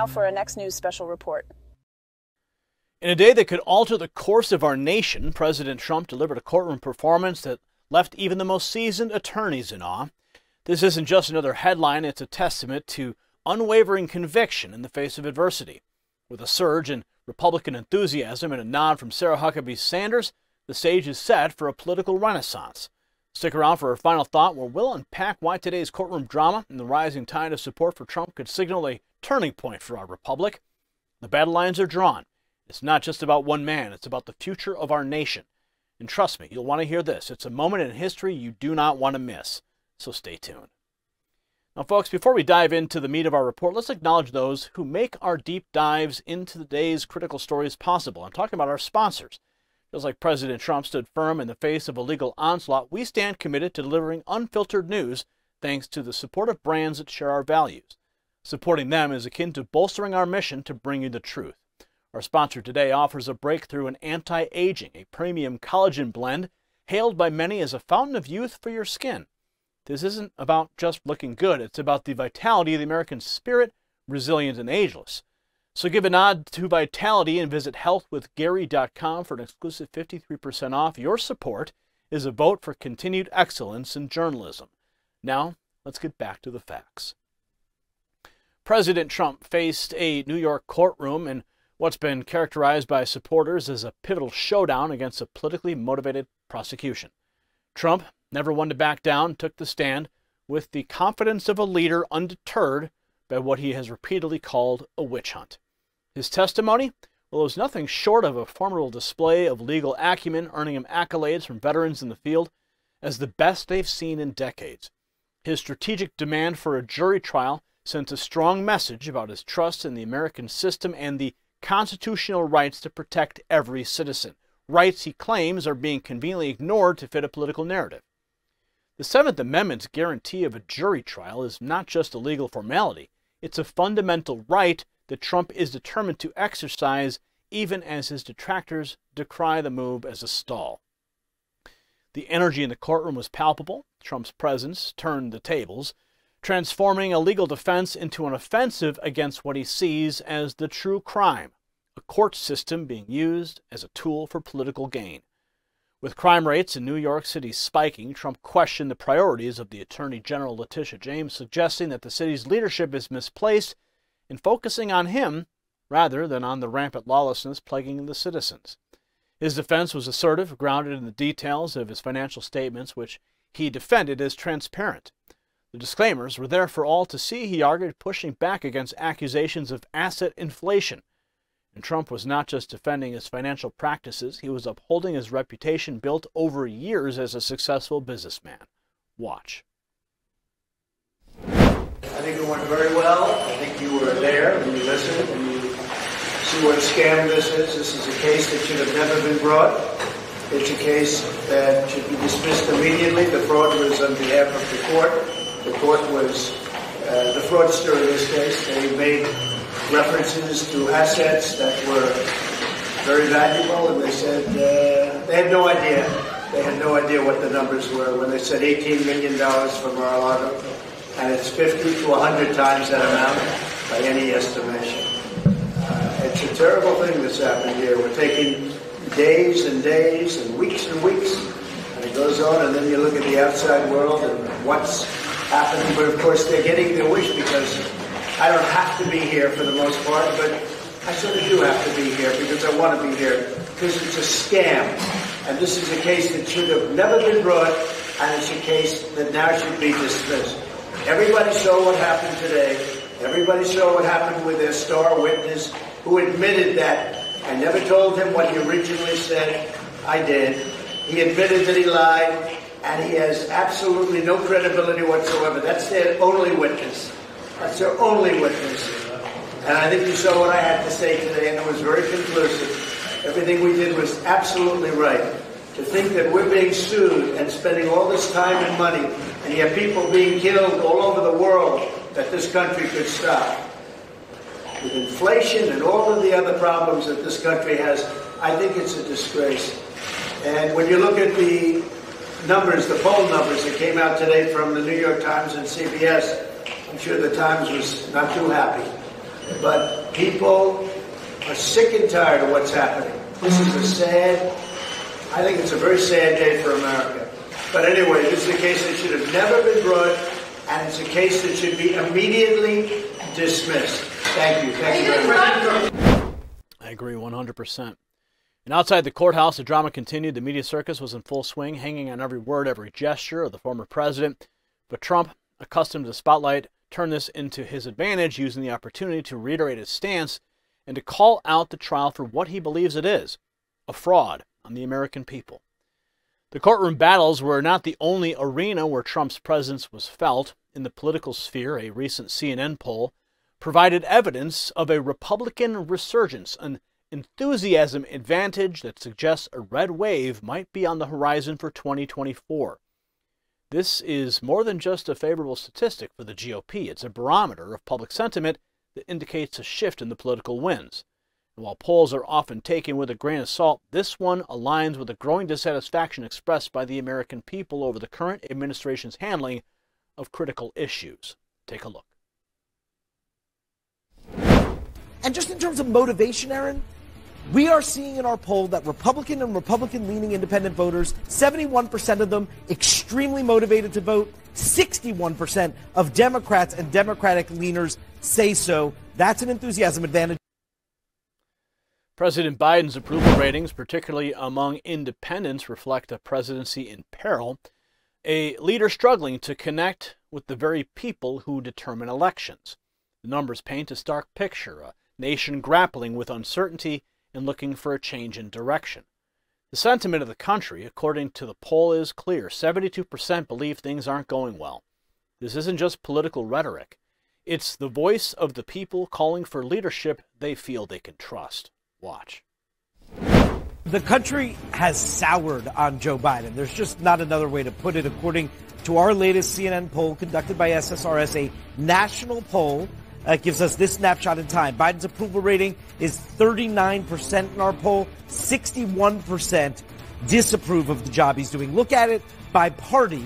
for a Next News special report. In a day that could alter the course of our nation, President Trump delivered a courtroom performance that left even the most seasoned attorneys in awe. This isn't just another headline, it's a testament to unwavering conviction in the face of adversity. With a surge in Republican enthusiasm and a nod from Sarah Huckabee Sanders, the stage is set for a political renaissance. Stick around for our final thought, where we'll unpack why today's courtroom drama and the rising tide of support for Trump could signal a turning point for our republic. The battle lines are drawn. It's not just about one man, it's about the future of our nation. And trust me, you'll want to hear this. It's a moment in history you do not want to miss. So stay tuned. Now, folks, before we dive into the meat of our report, let's acknowledge those who make our deep dives into the day's critical stories possible. I'm talking about our sponsors. Just like President Trump stood firm in the face of a legal onslaught, we stand committed to delivering unfiltered news thanks to the support of brands that share our values. Supporting them is akin to bolstering our mission to bring you the truth. Our sponsor today offers a breakthrough in anti-aging, a premium collagen blend hailed by many as a fountain of youth for your skin. This isn't about just looking good, it's about the vitality of the American spirit, resilient and ageless. So give a nod to vitality and visit healthwithgary.com for an exclusive 53% off. Your support is a vote for continued excellence in journalism. Now, let's get back to the facts. President Trump faced a New York courtroom in what's been characterized by supporters as a pivotal showdown against a politically motivated prosecution. Trump, never one to back down, took the stand with the confidence of a leader undeterred by what he has repeatedly called a witch hunt. His testimony, well, it was nothing short of a formidable display of legal acumen, earning him accolades from veterans in the field as the best they've seen in decades. His strategic demand for a jury trial sent a strong message about his trust in the American system and the constitutional rights to protect every citizen, rights he claims are being conveniently ignored to fit a political narrative. The Seventh Amendment's guarantee of a jury trial is not just a legal formality, it's a fundamental right that Trump is determined to exercise, even as his detractors decry the move as a stall. The energy in the courtroom was palpable. Trump's presence turned the tables, transforming a legal defense into an offensive against what he sees as the true crime, a court system being used as a tool for political gain. With crime rates in New York City spiking, Trump questioned the priorities of the Attorney General Letitia James, suggesting that the city's leadership is misplaced in focusing on him rather than on the rampant lawlessness plaguing the citizens. His defense was assertive, grounded in the details of his financial statements, which he defended as transparent. The disclaimers were there for all to see, he argued, pushing back against accusations of asset inflation. And Trump was not just defending his financial practices, he was upholding his reputation built over years as a successful businessman. Watch. I think it went very well. I think you were there and you listened and you see what a scam this is. This is a case that should have never been brought. It's a case that should be dismissed immediately. The fraud was on behalf of the court. The court was the fraudster in this case. They made references to assets that were very valuable, and they said they had no idea. They had no idea what the numbers were when they said $18 million for Mar-a-Lago, and it's 50 to 100 times that amount by any estimation. It's a terrible thing that's happened here. We're taking days and days and weeks, and it goes on, and then you look at the outside world and what's happening. But of course, they're getting their wish, because I don't have to be here for the most part, but I sort of do have to be here because I want to be here, because it's a scam. And this is a case that should have never been brought, and it's a case that now should be dismissed. Everybody saw what happened today. Everybody saw what happened with their star witness, who admitted that I never told him what he originally said. I did. He admitted that he lied, and he has absolutely no credibility whatsoever. That's their only witness. That's their only witness. And I think you saw what I had to say today, and it was very conclusive. Everything we did was absolutely right. To think that we're being sued and spending all this time and money, and you have people being killed all over the world, that this country could stop. With inflation and all of the other problems that this country has, I think it's a disgrace. And when you look at the numbers, the poll numbers that came out today from the New York Times and CBS, I'm sure the Times was not too happy. But people are sick and tired of what's happening. This is I think it's a very sad day for America. But anyway, this is a case that should have never been brought, and it's a case that should be immediately dismissed. Thank you. Thank you very much. I agree 100%. And outside the courthouse, the drama continued. The media circus was in full swing, hanging on every word, every gesture of the former president. But Trump, accustomed to the spotlight, turned this into his advantage, using the opportunity to reiterate his stance and to call out the trial for what he believes it is, a fraud on the American people. The courtroom battles were not the only arena where Trump's presence was felt. In the political sphere, a recent CNN poll provided evidence of a Republican resurgence, an enthusiasm advantage that suggests a red wave might be on the horizon for 2024. This is more than just a favorable statistic for the GOP. It's a barometer of public sentiment that indicates a shift in the political winds. And while polls are often taken with a grain of salt, this one aligns with the growing dissatisfaction expressed by the American people over the current administration's handling of critical issues. Take a look. And just in terms of motivation, Aaron, we are seeing in our poll that Republican and Republican-leaning independent voters, 71% of them extremely motivated to vote. 61% of Democrats and Democratic leaners say so. That's an enthusiasm advantage. President Biden's approval ratings, particularly among independents, reflect a presidency in peril, a leader struggling to connect with the very people who determine elections. The numbers paint a stark picture, a nation grappling with uncertainty and looking for a change in direction. The sentiment of the country, according to the poll, is clear. 72% believe things aren't going well. This isn't just political rhetoric. It's the voice of the people calling for leadership they feel they can trust. Watch. The country has soured on Joe Biden. There's just not another way to put it. According to our latest CNN poll conducted by SSRS, a national poll gives us this snapshot in time. Biden's approval rating is 39% in our poll. 61% disapprove of the job he's doing. Look at it by party.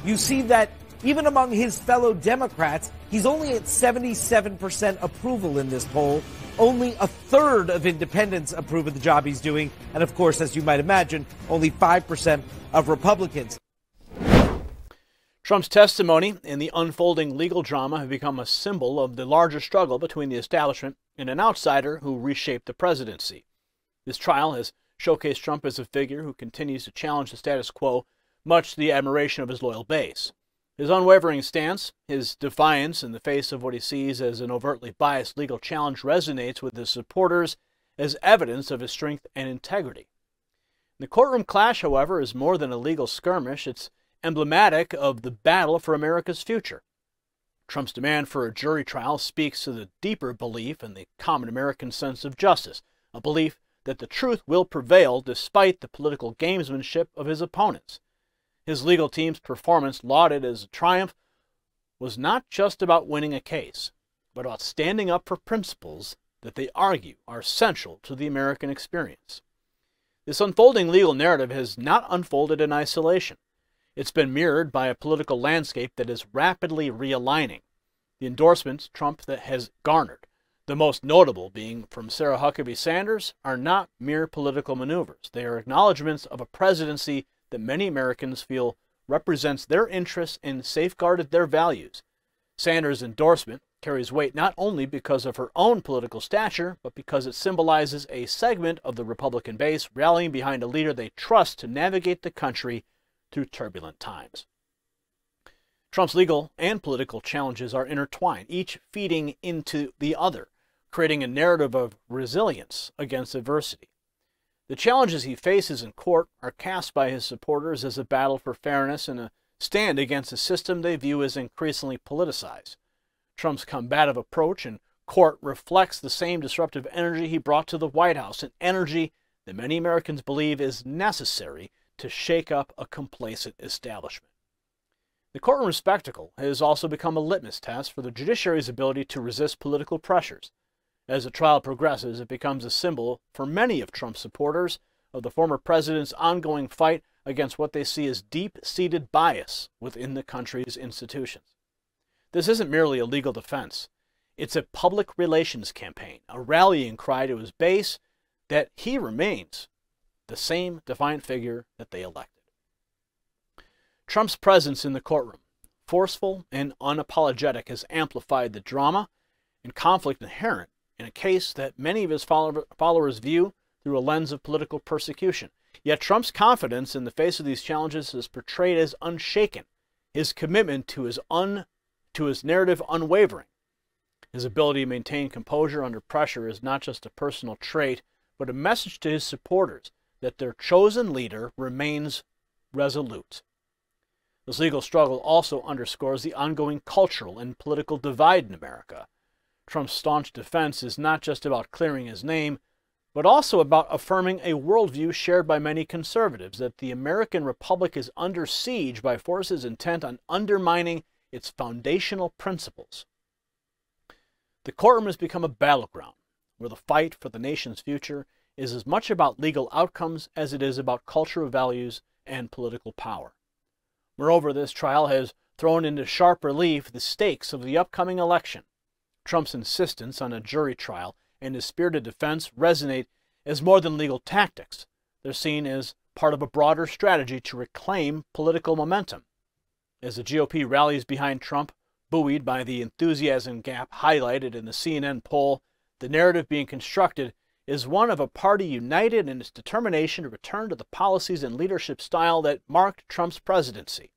You see that even among his fellow Democrats, he's only at 77% approval in this poll. Only a third of independents approve of the job he's doing. And of course, as you might imagine, only 5% of Republicans. Trump's testimony and the unfolding legal drama have become a symbol of the larger struggle between the establishment and an outsider who reshaped the presidency. This trial has showcased Trump as a figure who continues to challenge the status quo, much to the admiration of his loyal base. His unwavering stance, his defiance in the face of what he sees as an overtly biased legal challenge resonates with his supporters as evidence of his strength and integrity. The courtroom clash, however, is more than a legal skirmish. It's emblematic of the battle for America's future. Trump's demand for a jury trial speaks to the deeper belief in the common American sense of justice, a belief that the truth will prevail despite the political gamesmanship of his opponents. His legal team's performance, lauded as a triumph, was not just about winning a case, but about standing up for principles that they argue are central to the American experience. This unfolding legal narrative has not unfolded in isolation. It's been mirrored by a political landscape that is rapidly realigning. The endorsements Trump that has garnered, the most notable being from Sarah Huckabee Sanders, are not mere political maneuvers. They are acknowledgments of a presidency that many Americans feel represents their interests and safeguarded their values. Sanders' endorsement carries weight not only because of her own political stature, but because it symbolizes a segment of the Republican base rallying behind a leader they trust to navigate the country through turbulent times. Trump's legal and political challenges are intertwined, each feeding into the other, creating a narrative of resilience against adversity. The challenges he faces in court are cast by his supporters as a battle for fairness and a stand against a system they view as increasingly politicized. Trump's combative approach in court reflects the same disruptive energy he brought to the White House, an energy that many Americans believe is necessary to shake up a complacent establishment. The courtroom spectacle has also become a litmus test for the judiciary's ability to resist political pressures. As the trial progresses, it becomes a symbol for many of Trump's supporters of the former president's ongoing fight against what they see as deep-seated bias within the country's institutions. This isn't merely a legal defense. It's a public relations campaign, a rallying cry to his base that he remains the same defiant figure that they elected. Trump's presence in the courtroom, forceful and unapologetic, has amplified the drama and conflict inherent in a case that many of his followers view through a lens of political persecution. Yet Trump's confidence in the face of these challenges is portrayed as unshaken, his commitment to his narrative unwavering. His ability to maintain composure under pressure is not just a personal trait, but a message to his supporters that their chosen leader remains resolute. This legal struggle also underscores the ongoing cultural and political divide in America. Trump's staunch defense is not just about clearing his name, but also about affirming a worldview shared by many conservatives, that the American Republic is under siege by forces intent on undermining its foundational principles. The courtroom has become a battleground where the fight for the nation's future is as much about legal outcomes as it is about cultural values and political power. Moreover, this trial has thrown into sharp relief the stakes of the upcoming election. Trump's insistence on a jury trial and his spirited defense resonate as more than legal tactics. They're seen as part of a broader strategy to reclaim political momentum. As the GOP rallies behind Trump, buoyed by the enthusiasm gap highlighted in the CNN poll, the narrative being constructed is one of a party united in its determination to return to the policies and leadership style that marked Trump's presidency.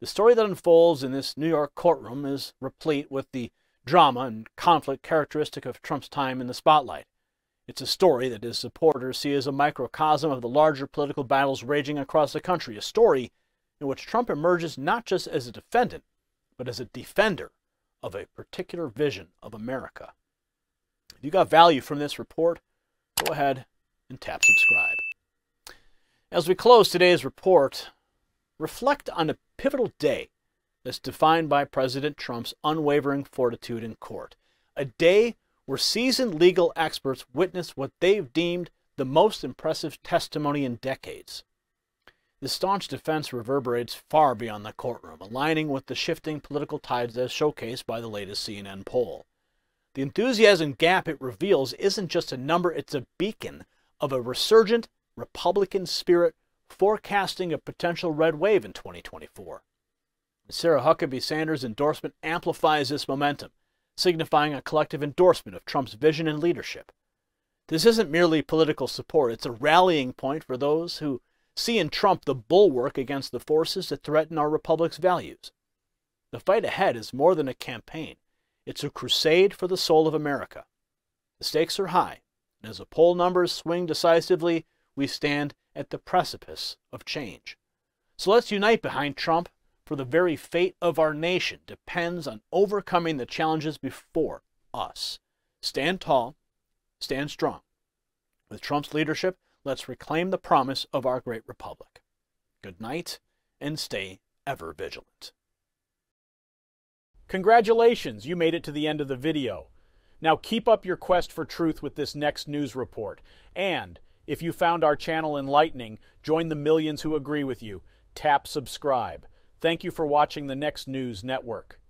The story that unfolds in this New York courtroom is replete with the drama and conflict characteristic of Trump's time in the spotlight. It's a story that his supporters see as a microcosm of the larger political battles raging across the country, a story in which Trump emerges not just as a defendant, but as a defender of a particular vision of America. If you got value from this report, go ahead and tap subscribe. As we close today's report, reflect on a pivotal day that's defined by President Trump's unwavering fortitude in court. A day where seasoned legal experts witnessed what they've deemed the most impressive testimony in decades. The staunch defense reverberates far beyond the courtroom, aligning with the shifting political tides as showcased by the latest CNN poll. The enthusiasm gap it reveals isn't just a number, it's a beacon of a resurgent Republican spirit forecasting a potential red wave in 2024. Sarah Huckabee Sanders' endorsement amplifies this momentum, signifying a collective endorsement of Trump's vision and leadership. This isn't merely political support, it's a rallying point for those who see in Trump the bulwark against the forces that threaten our republic's values. The fight ahead is more than a campaign. It's a crusade for the soul of America. The stakes are high, and as the poll numbers swing decisively, we stand at the precipice of change. So let's unite behind Trump, for the very fate of our nation depends on overcoming the challenges before us. Stand tall, stand strong. With Trump's leadership, let's reclaim the promise of our great republic. Good night, and stay ever vigilant. Congratulations, you made it to the end of the video. Now keep up your quest for truth with this next news report. And if you found our channel enlightening, join the millions who agree with you. Tap subscribe. Thank you for watching the Next News Network.